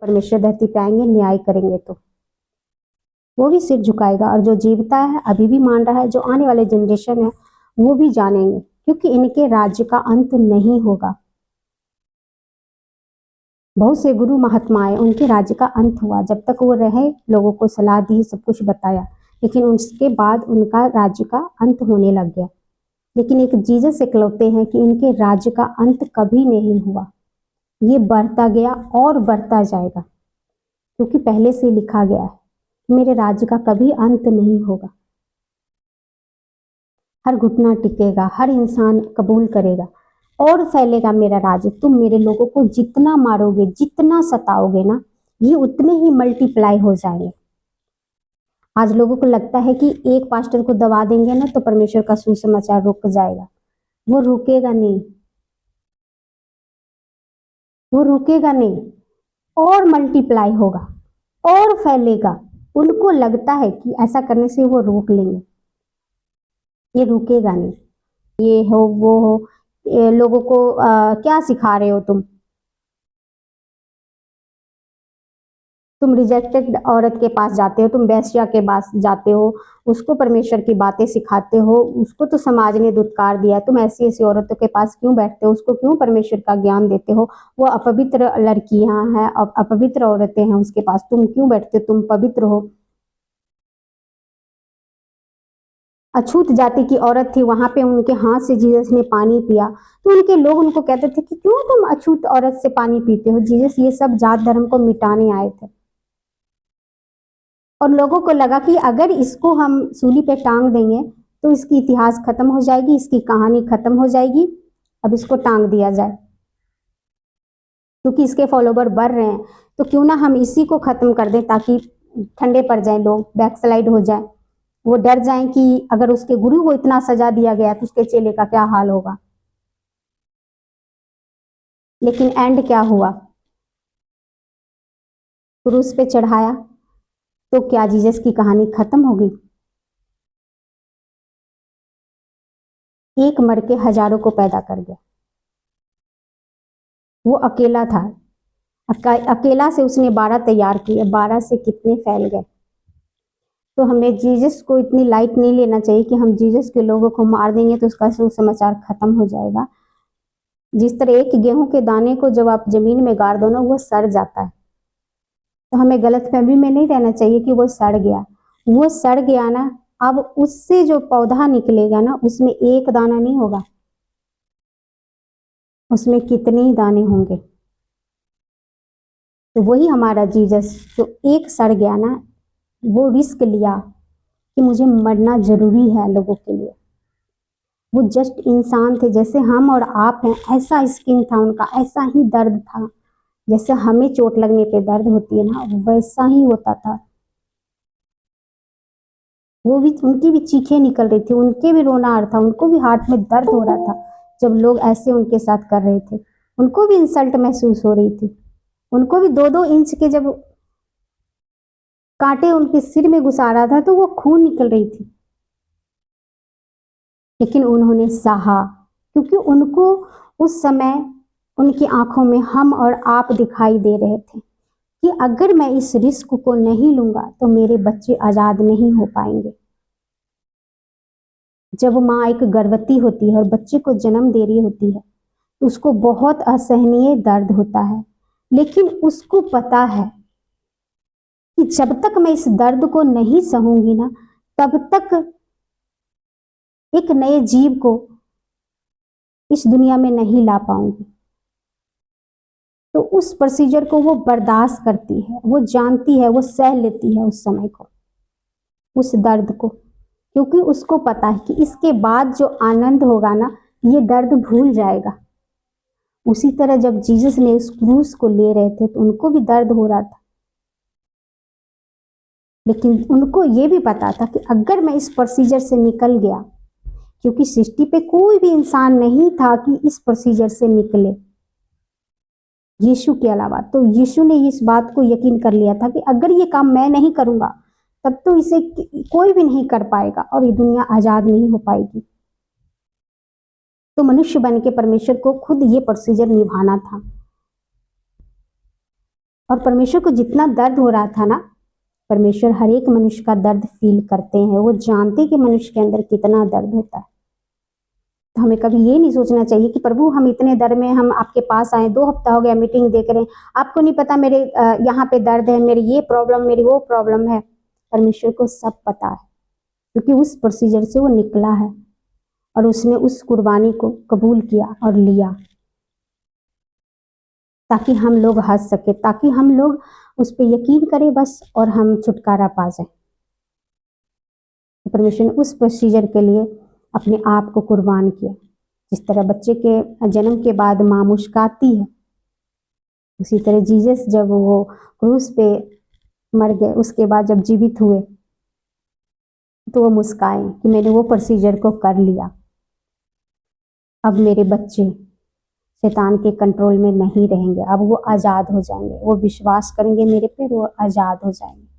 परमेश्वर धरती पे आएंगे, न्याय करेंगे तो वो भी सिर झुकाएगा। और जो जीवता है, अभी भी मान रहा है, जो आने वाले जनरेशन है वो भी जानेंगे, क्योंकि इनके राज्य का अंत नहीं होगा। बहुत से गुरु महात्मा आए, उनके राज्य का अंत हुआ, जब तक वो रहे लोगों को सलाह दी, सब कुछ बताया, लेकिन उसके बाद उनका राज्य का अंत होने लग गया। लेकिन एक जीसस इकलौते हैं कि इनके राज्य का अंत कभी नहीं हुआ, ये बढ़ता गया और बढ़ता जाएगा, क्योंकि पहले से लिखा गया है कि मेरे राज्य का कभी अंत नहीं होगा। हर घुटना टिकेगा, हर इंसान कबूल करेगा और फैलेगा मेरा राज्य। तुम मेरे लोगों को जितना मारोगे, जितना सताओगे ना, ये उतने ही मल्टीप्लाई हो जाएंगे। आज लोगों को लगता है कि एक पास्टर को दबा देंगे ना तो परमेश्वर का सुसमाचार रुक जाएगा। वो रुकेगा नहीं, वो रुकेगा नहीं, और मल्टीप्लाई होगा और फैलेगा। उनको लगता है कि ऐसा करने से वो रोक लेंगे, ये रुकेगा नहीं। ये हो वो हो, ये लोगों को क्या सिखा रहे हो तुम रिजेक्टेड औरत के पास जाते हो, तुम वेश्या के पास जाते हो, उसको परमेश्वर की बातें सिखाते हो, उसको तो समाज ने दुत्कार दिया, तुम ऐसी ऐसी औरतों के पास क्यों बैठते हो, उसको क्यों परमेश्वर का ज्ञान देते हो? वो अपवित्र लड़कियां हैं, अपवित्र औरतें हैं उसके पास, तुम क्यों बैठते हो? तुम पवित्र हो। अछूत जाति की औरत थी, वहां पे उनके हाथ से जीसस ने पानी पिया, तो उनके लोग उनको कहते थे कि क्यों तुम अछूत औरत से पानी पीते हो? जीसस ये सब जात धर्म को मिटाने आए थे। और लोगों को लगा कि अगर इसको हम सूली पे टांग देंगे तो इसकी इतिहास खत्म हो जाएगी, इसकी कहानी खत्म हो जाएगी, अब इसको टांग दिया जाए, क्योंकि इसके फॉलोवर बढ़ रहे हैं, तो क्यों ना हम इसी को खत्म कर दें, ताकि ठंडे पड़ जाए लोग, बैकस्लाइड हो जाए, वो डर जाएं कि अगर उसके गुरु को इतना सजा दिया गया तो उसके चेले का क्या हाल होगा। लेकिन एंड क्या हुआ? क्रूस पे चढ़ाया तो क्या जीसस की कहानी खत्म हो गई? एक मर के हजारों को पैदा कर गया। वो अकेला था, अकेला से उसने 12 तैयार किए, 12 से कितने फैल गए। तो हमें जीसस को इतनी लाइट नहीं लेना चाहिए कि हम जीसस के लोगों को मार देंगे तो उसका सुसमाचार खत्म हो जाएगा। जिस तरह एक गेहूं के दाने को जब आप जमीन में गाड़ दो ना, वो सड़ जाता है, तो हमें गलतफहमी में नहीं रहना चाहिए कि वो सड़ गया। वो सड़ गया ना, अब उससे जो पौधा निकलेगा ना, उसमें एक दाना नहीं होगा, उसमें कितने ही दाने होंगे। तो वही हमारा जीसस जो एक सड़ गया ना, वो रिस्क लिया कि मुझे मरना जरूरी है लोगों के लिए। वो जस्ट इंसान थे, जैसे हम और आप हैं, ऐसा स्किन था उनका, ऐसा ही दर्द था, जैसे हमें चोट लगने पे दर्द होती है ना, वैसा ही होता था। वो भी, उनकी भी चीखें निकल रही थी, उनके भी रोना आ रहा था, उनको भी हार्ट में दर्द हो रहा था जब लोग ऐसे उनके साथ कर रहे थे। उनको भी इंसल्ट महसूस हो रही थी, उनको भी 2-2 इंच के जब कांटे उनके सिर में घुसा रहा था तो वो खून निकल रही थी, लेकिन उन्होंने सहा, क्योंकि उनको उस समय उनकी आंखों में हम और आप दिखाई दे रहे थे कि अगर मैं इस रिस्क को नहीं लूंगा तो मेरे बच्चे आजाद नहीं हो पाएंगे। जब माँ एक गर्भवती होती है और बच्चे को जन्म दे रही होती है तो उसको बहुत असहनीय दर्द होता है, लेकिन उसको पता है कि जब तक मैं इस दर्द को नहीं सहूंगी ना, तब तक एक नए जीव को इस दुनिया में नहीं ला पाऊंगी। तो उस प्रोसीजर को वो बर्दाश्त करती है, वो जानती है, वो सह लेती है उस समय को, उस दर्द को, क्योंकि उसको पता है कि इसके बाद जो आनंद होगा ना, ये दर्द भूल जाएगा। उसी तरह जब जीसस ने उस क्रूस को ले रहे थे तो उनको भी दर्द हो रहा था, लेकिन उनको ये भी पता था कि अगर मैं इस प्रोसीजर से निकल गया, क्योंकि सृष्टि पे कोई भी इंसान नहीं था कि इस प्रोसीजर से निकले यीशु के अलावा, तो यीशु ने इस बात को यकीन कर लिया था कि अगर ये काम मैं नहीं करूंगा तब तो इसे कोई भी नहीं कर पाएगा और ये दुनिया आजाद नहीं हो पाएगी। तो मनुष्य बन के परमेश्वर को खुद ये प्रोसीजर निभाना था। और परमेश्वर को जितना दर्द हो रहा था ना, परमेश्वर हर एक मनुष्य का दर्द फील करते हैं, वो जानते कि मनुष्य के अंदर कितना दर्द होता है। तो हमें कभी ये नहीं सोचना चाहिए कि प्रभु हम इतने दर्द में हम आपके पास आए, 2 हफ्ता हो गया मीटिंग देख रहे हैं, आपको नहीं पता मेरे यहाँ पे दर्द है, मेरी ये प्रॉब्लम, मेरी वो प्रॉब्लम है। परमेश्वर को सब पता है, क्योंकि उस प्रोसीजर से वो निकला है और उसने उस कुर्बानी को कबूल किया और लिया, ताकि हम लोग हंस सके, ताकि हम लोग उस पर यकीन करें बस और हम छुटकारा पा जाए। परमेश्वर ने उस प्रोसीजर के लिए अपने आप को कुर्बान किया। जिस तरह बच्चे के जन्म के बाद माँ मुस्काती है, उसी तरह जीसस जब वो क्रूस पे मर गए, उसके बाद जब जीवित हुए तो वो मुस्काए कि मैंने वो प्रोसीजर को कर लिया। अब मेरे बच्चे शैतान के कंट्रोल में नहीं रहेंगे, अब वो आज़ाद हो जाएंगे, वो विश्वास करेंगे मेरे पे, वो आज़ाद हो जाएंगे।